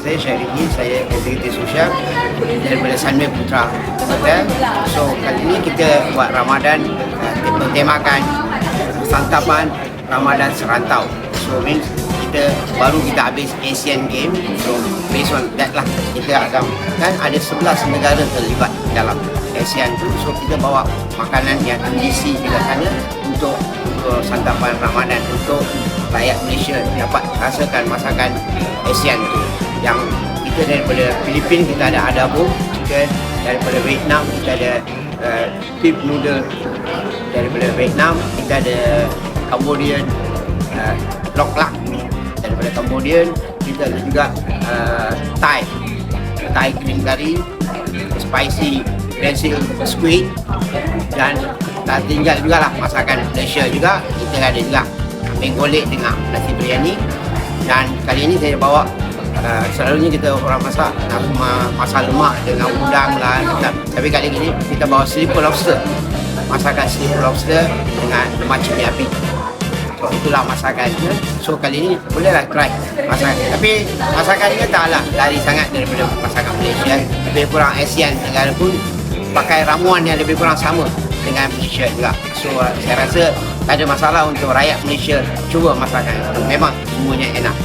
saya Syariki, saya Eksekutif Sosial daripada Sunway Putra Hotel. So kali ini kita buat Ramadan bertemakan santapan Ramadan serantau. So means kita habis Asian Games. So based on that lah, kita akan kan ada 11 negara terlibat dalam Asian tu. So kita bawa makanan yang tradisi di sana untuk santapan Ramadan, untuk rakyat Malaysia dapat rasakan masakan Asian tu. Yang kita daripada Filipina kita ada adabo chicken, daripada Vietnam kita ada beef noodle, daripada Vietnam kita ada Cambodian lok lak, daripada Cambodian kita ada juga Thai green curry, spicy basil squid, dan tinggal juga lah masakan Malaysia juga. Kita ada juga kambing golek dengan nasi biryani. Dan kali ini saya bawa selalunya kita orang masak lemak dengan udang lah, tapi kali ini kita bawa slipper lobster, masakan slipper lobster dengan lemak cili api. So itulah masakannya. So kali ini bolehlah try masakan, tapi masakannya taklah lari sangat daripada masakan Malaysia. Lebih kurang ASEAN negara pun pakai ramuan yang lebih kurang sama dengan Malaysia juga. So saya rasa tak ada masalah untuk rakyat Malaysia cuba masakan. Memang semuanya enak.